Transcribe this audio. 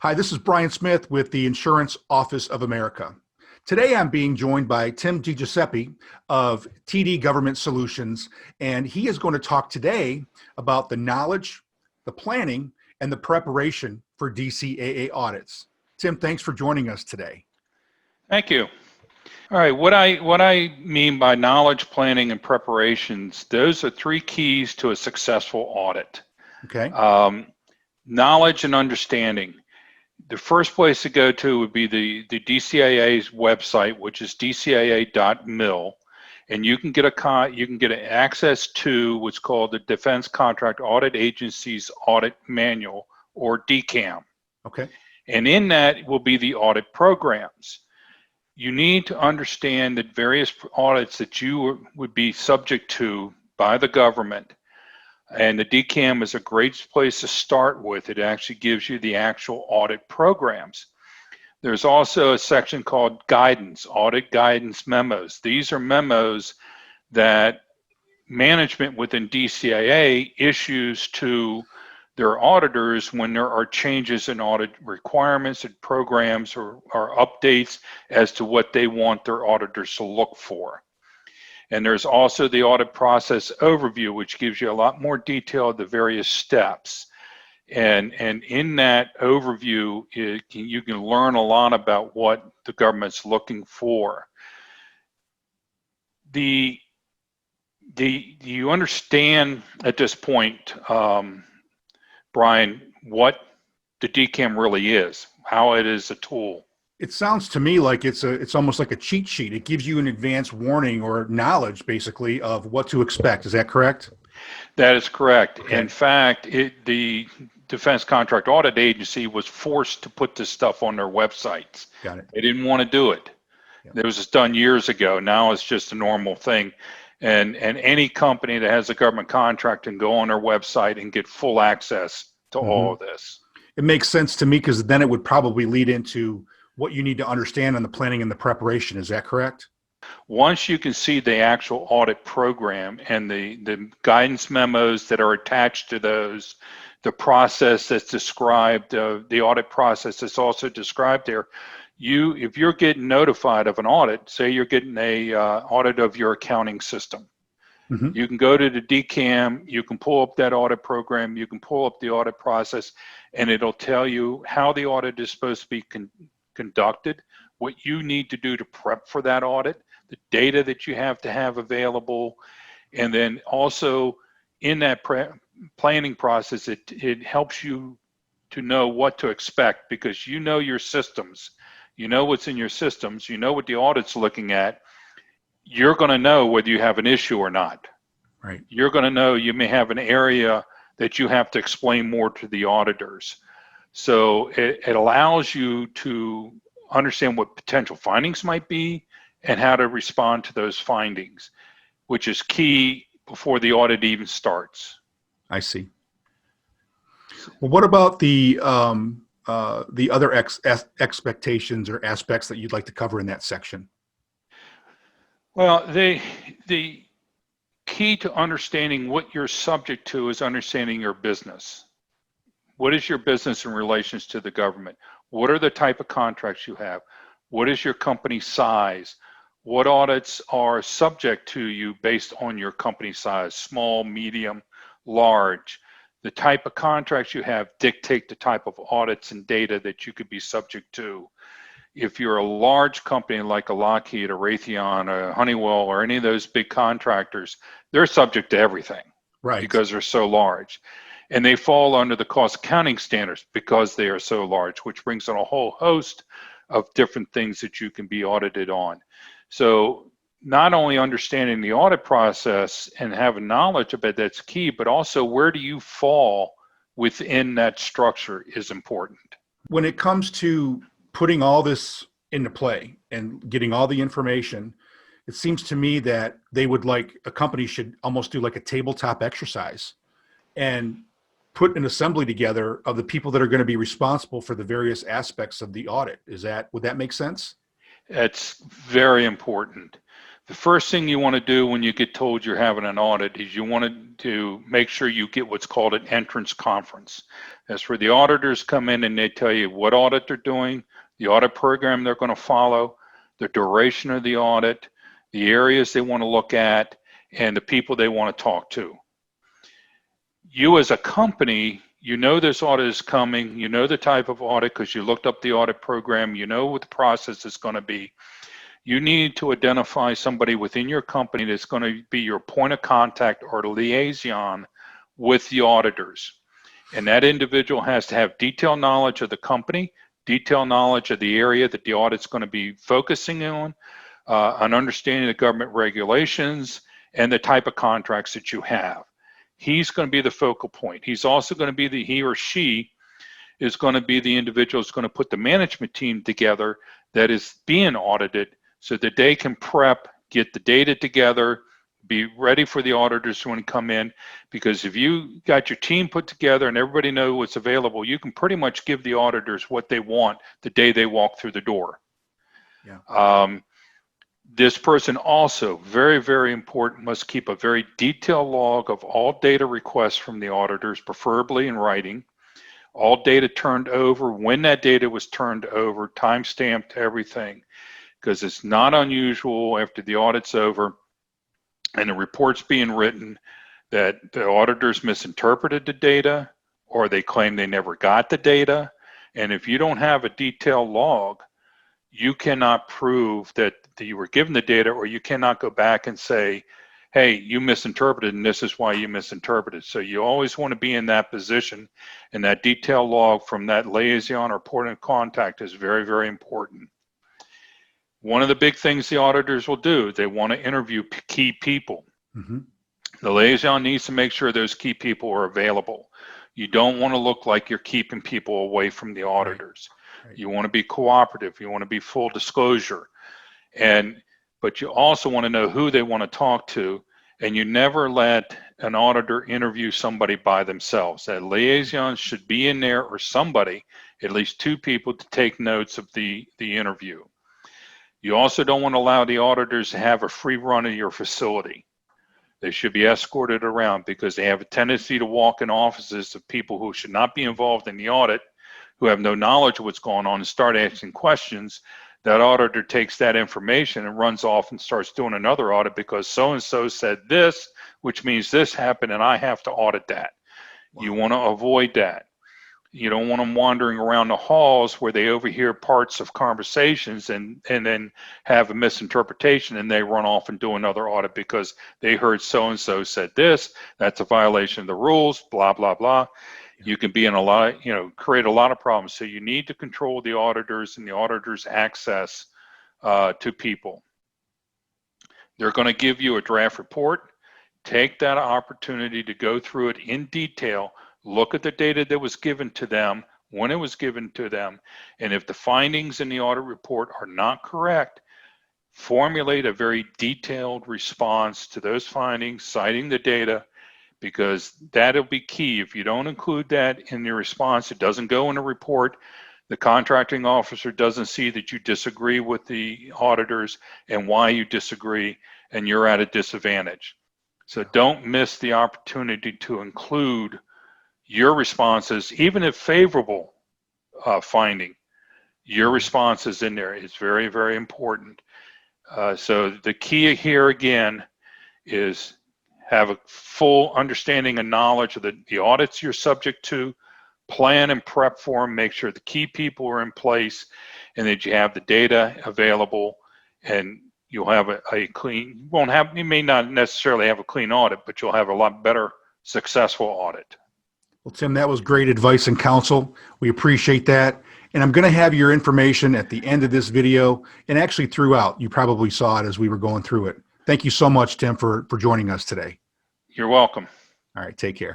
Hi, this is Brian Smith with the Insurance Office of America. Today I'm being joined by Tim DiGuiseppe of TD Government Solutions, and he is going to talk today about the knowledge, the planning, and the preparation for DCAA audits. Tim, thanks for joining us today. Thank you. All right, what I mean by knowledge, planning, and preparations, those are three keys to a successful audit. Okay. Knowledge and understanding. The first place to go to would be the DCAA's website, which is dcaa.mil, and you can get access to what's called the Defense Contract Audit Agency's Audit Manual, or DCAM. Okay. And in that will be the audit programs. You need to understand the various audits that you would be subject to by the government. And the DCAM is a great place to start with. It actually gives you the actual audit programs. There's also a section called guidance, audit guidance memos. These are memos that management within DCAA issues to their auditors when there are changes in audit requirements and programs or updates as to what they want their auditors to look for. And there's also the audit process overview, which gives you a lot more detail of the various steps. And in that overview, you can learn a lot about what the government's looking for. Do you understand at this point, Brian, what the DCAM really is, how it is a tool? It sounds to me like it's almost like a cheat sheet. It gives you an advance warning or knowledge, basically, of what to expect. Is that correct? That is correct. Okay. In fact, the Defense Contract Audit Agency was forced to put this stuff on their websites. Got it. They didn't want to do it. Yep. It was done years ago. Now it's just a normal thing. And any company that has a government contract can go on their website and get full access to all of this. It makes sense to me because then it would probably lead into what you need to understand on the planning and the preparation. Is that correct? Once you can see the actual audit program and the guidance memos that are attached to those, the process that's described, the audit process that's also described there, if you're getting notified of an audit, say you're getting a audit of your accounting system, you can go to the DCAM, you can pull up that audit program, you can pull up the audit process, and it'll tell you how the audit is supposed to be conducted, what you need to do to prep for that audit, the data that you have to have available, and then also in that planning process, it helps you to know what to expect because you know your systems, you know what's in your systems, you know what the audit's looking at. You're going to know whether you have an issue or not. Right. You're going to know you may have an area that you have to explain more to the auditors. So it allows you to understand what potential findings might be and how to respond to those findings, which is key before the audit even starts. I see. Well, what about the other expectations or aspects that you'd like to cover in that section? Well, the key to understanding what you're subject to is understanding your business. What is your business in relations to the government? What are the type of contracts you have? What is your company size? What audits are subject to you based on your company size, small, medium, large? The type of contracts you have dictate the type of audits and data that you could be subject to. If you're a large company like a Lockheed, a Raytheon, a Honeywell, or any of those big contractors, they're subject to everything, right? Because they're so large. And they fall under the cost accounting standards because they are so large, which brings in a whole host of different things that you can be audited on. So not only understanding the audit process and having knowledge of it, that's key, but also where do you fall within that structure is important. When it comes to putting all this into play and getting all the information, it seems to me that a company should almost do like a tabletop exercise and put an assembly together of the people that are going to be responsible for the various aspects of the audit. Would that make sense? It's very important. The first thing you want to do when you get told you're having an audit is you want to make sure you get what's called an entrance conference. That's where the auditors come in and they tell you what audit they're doing, the audit program they're going to follow, the duration of the audit, the areas they want to look at, and the people they want to talk to. You as a company, you know this audit is coming, you know the type of audit because you looked up the audit program, you know what the process is going to be. You need to identify somebody within your company that's going to be your point of contact or liaison with the auditors. And that individual has to have detailed knowledge of the company, detailed knowledge of the area that the audit's going to be focusing on, an understanding of government regulations, and the type of contracts that you have. He's going to be the focal point. He's also going to be he or she is going to be the individual who's going to put the management team together that is being audited so that they can prep, get the data together, be ready for the auditors when they come in. Because if you got your team put together and everybody knows what's available, you can pretty much give the auditors what they want the day they walk through the door. Yeah. This person also, very, very important, must keep a very detailed log of all data requests from the auditors, preferably in writing, all data turned over, when that data was turned over, time-stamped, everything, because it's not unusual after the audit's over and the report's being written that the auditors misinterpreted the data or they claim they never got the data. And if you don't have a detailed log, you cannot prove that you were given the data, or you cannot go back and say, hey, you misinterpreted and this is why you misinterpreted. So you always want to be in that position, and that detailed log from that liaison or point of contact is very, very important. One of the big things the auditors will do, they want to interview key people. Mm-hmm. The liaison needs to make sure those key people are available. You don't want to look like you're keeping people away from the auditors. Right. You want to be cooperative. You want to be full disclosure. But you also want to know who they want to talk to, and you never let an auditor interview somebody by themselves. That liaison should be in there, or somebody, at least two people, to take notes of the interview. You also don't want to allow the auditors to have a free run of your facility. They should be escorted around because they have a tendency to walk in offices of people who should not be involved in the audit, who have no knowledge of what's going on, and start asking questions. That auditor takes that information and runs off and starts doing another audit because so-and-so said this, which means this happened and I have to audit that. Wow. You want to avoid that. You don't want them wandering around the halls where they overhear parts of conversations and then have a misinterpretation and they run off and do another audit because they heard so-and-so said this, that's a violation of the rules, blah, blah, blah. You can be in a lot, create a lot of problems. So you need to control the auditors and the auditors' access to people. They're going to give you a draft report. Take that opportunity to go through it in detail. Look at the data that was given to them, when it was given to them, and if the findings in the audit report are not correct, formulate a very detailed response to those findings, citing the data, because that'll be key. If you don't include that in your response, it doesn't go in a report. The contracting officer doesn't see that you disagree with the auditors and why you disagree, and you're at a disadvantage. So don't miss the opportunity to include your responses, even if favorable finding, your responses in there is very, very important. So the key here again is have a full understanding and knowledge of the audits you're subject to, plan and prep for them, make sure the key people are in place, and that you have the data available, and you'll have a clean, you may not necessarily have a clean audit, but you'll have a lot better successful audit. Well, Tim, that was great advice and counsel. We appreciate that. And I'm going to have your information at the end of this video, and actually throughout. You probably saw it as we were going through it. Thank you so much, Tim, for joining us today. You're welcome. All right, take care.